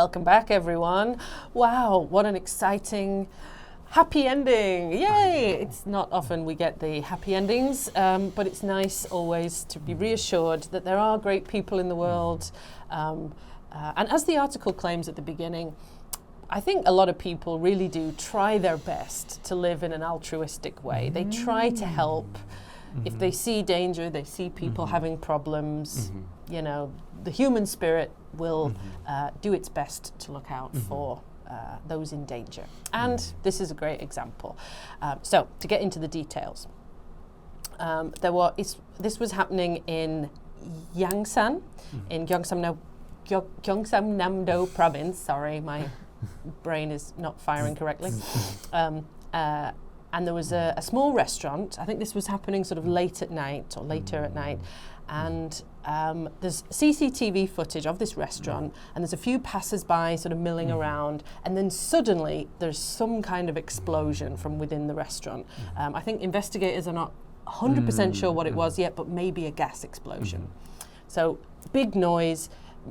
Welcome back, everyone. Wow, what an exciting, happy ending. Yay! It's not often we get the happy endings, but it's nice always to be reassured that there are great people in the world. And as the article claims at the beginning, I think a lot of people really do try their best to live in an altruistic way. They try to help. If they see danger, they see people having problems, you know, the human spirit will do its best to look out for those in danger. And this is a great example. So to get into the details, this was happening in Yangsan, in Gyeongsangnam-do province. Sorry, my brain is not firing correctly. And there was a small restaurant. I think this was happening sort of late at night or later at night. And there's CCTV footage of this restaurant, and there's a few passers-by sort of milling around, and then suddenly there's some kind of explosion from within the restaurant. I think investigators are not 100% sure what it was yet, but maybe a gas explosion. So big noise.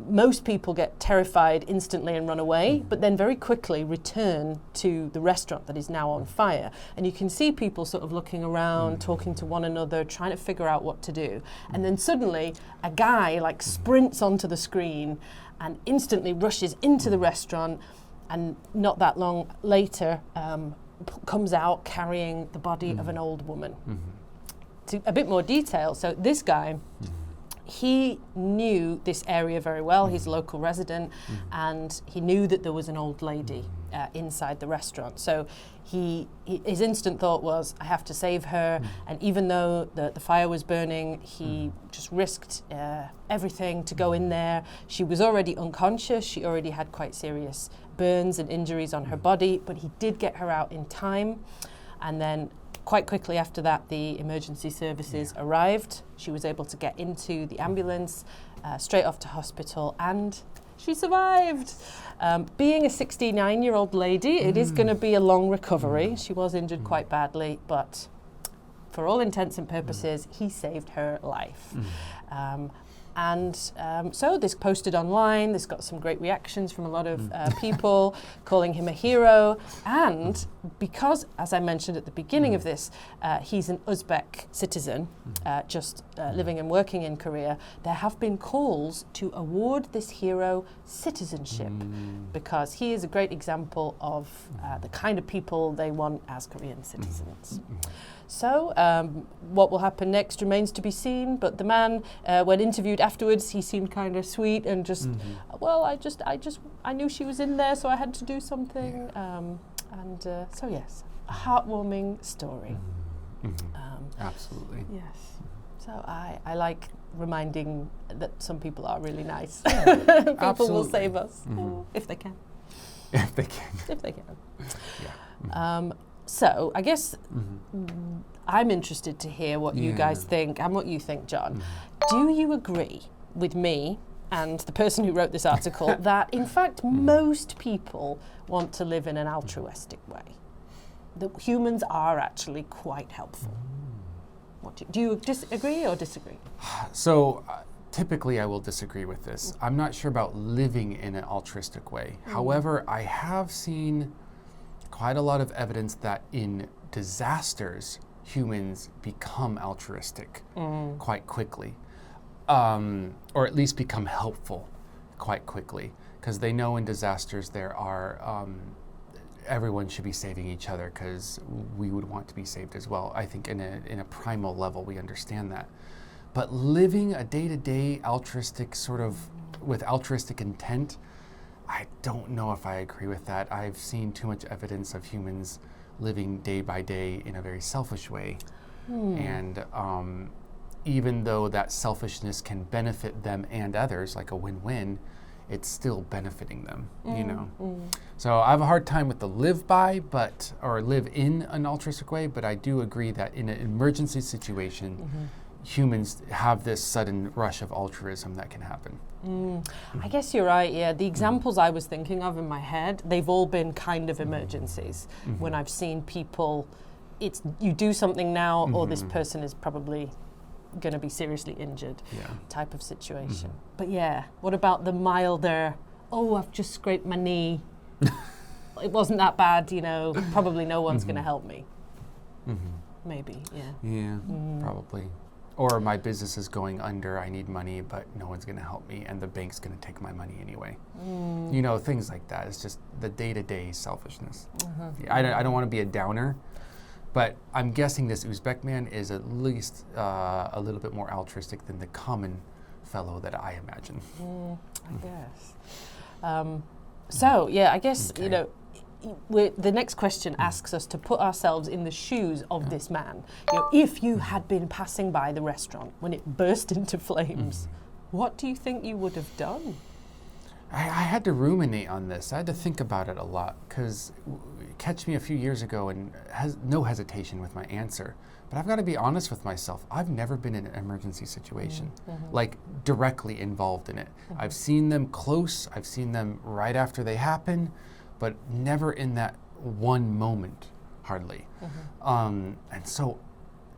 Most people get terrified instantly and run away, but then very quickly return to the restaurant that is now on fire. And you can see people sort of looking around, talking to one another, trying to figure out what to do. And then suddenly a guy like sprints onto the screen and instantly rushes into the restaurant, and not that long later comes out carrying the body of an old woman. To a bit more detail, so this guy, he knew this area very well. He's a local resident, and he knew that there was an old lady inside the restaurant. So his instant thought was, I have to save her. And even though the fire was burning, he just risked everything to go in there. She was already unconscious. She already had quite serious burns and injuries on her body, but he did get her out in time. And then quite quickly after that, the emergency services arrived. She was able to get into the ambulance, straight off to hospital, and she survived. Being a 69-year-old lady, it is going to be a long recovery. She was injured quite badly, but for all intents and purposes, he saved her life. So this posted online. This got some great reactions from a lot of people calling him a hero. And because, as I mentioned at the beginning of this, he's an Uzbek citizen, just living and working in Korea, there have been calls to award this hero citizenship because he is a great example of the kind of people they want as Korean citizens. So what will happen next remains to be seen, but the man, when interviewed afterwards, he seemed kind of sweet and just, I knew she was in there, so I had to do something. So yes, a heartwarming story. Absolutely. Yes. So I like reminding that some people are really nice. People will save us if they can. If they can. If they can. So I guess I'm interested to hear what you guys think and what you think, John. Do you agree with me and the person who wrote this article that, in fact, most people want to live in an altruistic way? That humans are actually quite helpful. Do you agree or disagree? So typically I will disagree with this. I'm not sure about living in an altruistic way. However, I have seen quite a lot of evidence that in disasters, humans become altruistic quite quickly, or at least become helpful quite quickly, because they know in disasters there are, everyone should be saving each other because we would want to be saved as well. I think in a primal level we understand that. But living a day-to-day altruistic sort of, with altruistic intent, I don't know if I agree with that. I've seen too much evidence of humans living day by day in a very selfish way. And even though that selfishness can benefit them and others, like a win-win, it's still benefiting them, you know? So I have a hard time with the live by, or live in an altruistic way, but I do agree that in an emergency situation, humans have this sudden rush of altruism that can happen. I guess you're right, yeah. The examples I was thinking of in my head, they've all been kind of emergencies. When I've seen people, it's you do something now or this person is probably going to be seriously injured type of situation. But yeah, what about the milder oh, I've just scraped my knee. It wasn't that bad, you know, probably no one's going to help me. Maybe, yeah. Yeah, probably. Or my business is going under, I need money, but no one's going to help me, and the bank's going to take my money anyway. You know, things like that. It's just the day-to-day selfishness. I don't want to be a downer, but I'm guessing this Uzbek man is at least a little bit more altruistic than the common fellow that I imagine. I guess. So, yeah, I guess, you know, the next question asks us to put ourselves in the shoes of this man. You know, if you had been passing by the restaurant when it burst into flames, what do you think you would have done? I had to ruminate on this. I had to think about it a lot because catch me a few years ago and no hesitation with my answer. But I've got to be honest with myself. I've never been in an emergency situation, like directly involved in it. I've seen them close. I've seen them right after they happen, but never in that one moment, hardly. And so,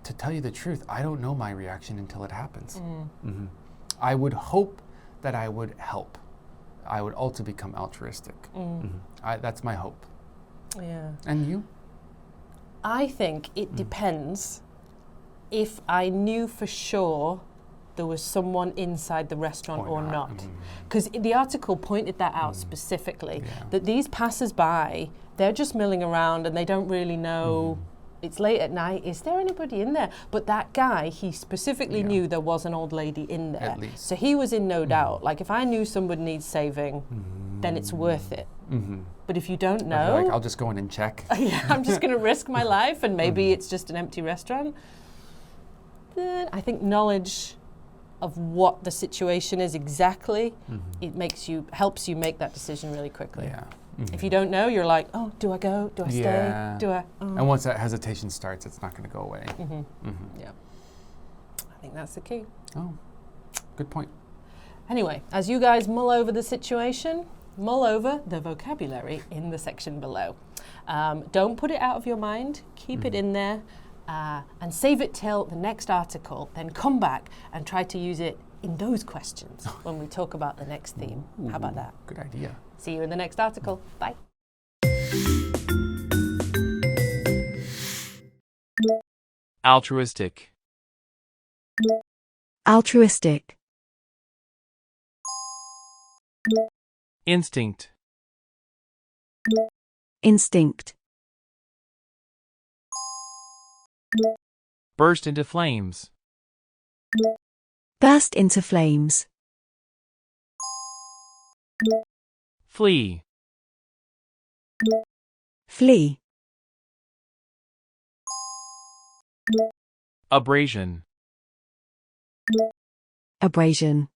to tell you the truth, I don't know my reaction until it happens. I would hope that I would help. I would also become altruistic. That's my hope. Yeah. And you? I think it depends if I knew for sure there was someone inside the restaurant or not. Because the article pointed that out specifically, that these passers-by, they're just milling around and they don't really know. It's late at night, is there anybody in there? But that guy, he specifically knew there was an old lady in there. At least. So he was in no doubt. Like if I knew somebody needs saving, then it's worth it. But if you don't know, like, I'll just go in and check. I'm just going to risk my life and maybe it's just an empty restaurant. Then I think knowledge of what the situation is exactly, it helps you make that decision really quickly. If you don't know, you're like, oh, do I go? Do I stay? Do I? And once that hesitation starts, it's not going to go away. Yeah. I think that's the key. Oh, good point. Anyway, as you guys mull over the situation, mull over the vocabulary in the section below. Don't put it out of your mind. Keep it in there and save it till the next article. Then come back and try to use it in those questions when we talk about the next theme. How about that? Good idea. See you in the next article. Bye. Altruistic. Altruistic. Instinct. Instinct. Burst into flames. Burst into flames. Flee. Flee. Abrasion. Abrasion.